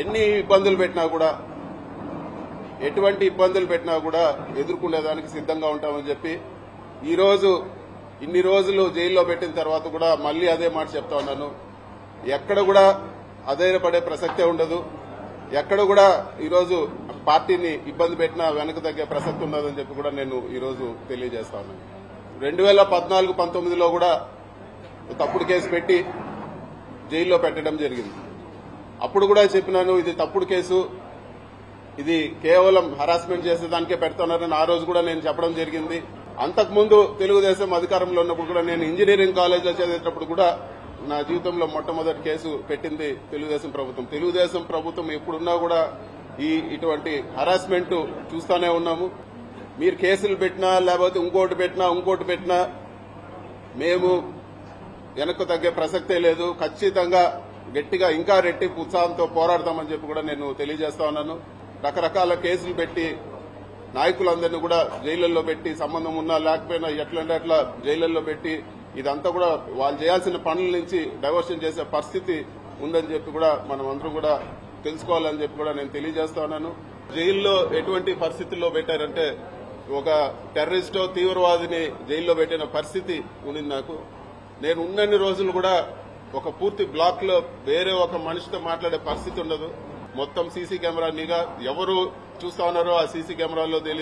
ఎన్ని ఇబ్బందులు పెట్టినా కూడా, ఎటువంటి ఇబ్బందులు పెట్టినా కూడా ఎదుర్కొనేదానికి సిద్ధంగా ఉంటామని చెప్పి ఈరోజు ఇన్ని రోజులు జైల్లో పెట్టిన తర్వాత కూడా మళ్లీ అదే మాట చెప్తా ఉన్నాను. ఎక్కడ కూడా అధైర్యపడే ప్రసక్తే ఉండదు. ఎక్కడ కూడా ఈరోజు పార్టీని ఇబ్బంది పెట్టినా వెనక తగ్గే ప్రసక్తి ఉండదని చెప్పి కూడా నేను ఈరోజు తెలియజేస్తా ఉన్నాను. 2014-19లో కూడా తప్పుడు కేసు పెట్టి జైల్లో పెట్టడం జరిగింది. అప్పుడు కూడా చెప్పినాను, ఇది తప్పుడు కేసు, ఇది కేవలం హరాస్మెంట్ చేసేదానికే పెడుతున్నారని ఆ రోజు కూడా నేను చెప్పడం జరిగింది. అంతకుముందు తెలుగుదేశం అధికారంలో ఉన్నప్పుడు కూడా నేను ఇంజనీరింగ్ కాలేజీలో చదివేటప్పుడు కూడా నా జీవితంలో మొట్టమొదటి కేసు పెట్టింది తెలుగుదేశం ప్రభుత్వం. తెలుగుదేశం ప్రభుత్వం ఎప్పుడున్నా కూడా ఇటువంటి హరాస్మెంట్ చూస్తూనే ఉన్నాము. మీరు కేసులు పెట్టినా లేకపోతే ఇంకోటి పెట్టినా మేము వెనక్కు తగ్గే ప్రసక్తే లేదు. ఖచ్చితంగా గట్టిగా ఇంకా రెట్టింపు ఉత్సాహంతో పోరాడతామని చెప్పి కూడా నేను తెలియజేస్తా ఉన్నాను. రకరకాల కేసులు పెట్టి నాయకులందరినీ కూడా జైళ్లలో పెట్టి, సంబంధం ఉన్నా లేకపోయినా ఎట్లంటే అట్లా జైళ్లలో పెట్టి, ఇదంతా కూడా వాళ్ళు చేయాల్సిన పనుల నుంచి డైవర్షన్ చేసే పరిస్థితి ఉందని చెప్పి కూడా మనం అందరం కూడా తెలుసుకోవాలని చెప్పి కూడా నేను తెలియజేస్తా ఉన్నాను. జైల్లో ఎటువంటి పరిస్థితుల్లో పెట్టారంటే, ఒక టెర్రరిస్టో తీవ్రవాదిని జైల్లో పెట్టిన పరిస్థితి ఉండింది నాకు. నేను ఉన్నన్ని రోజులు కూడా ఒక పూర్తి బ్లాక్ లో వేరే ఒక మనిషితో మాట్లాడే పరిస్థితి ఉండదు. మొత్తం సీసీ కెమెరా నిఘా, ఎవరు చూస్తా ఉన్నారో ఆ సీసీ కెమెరాలో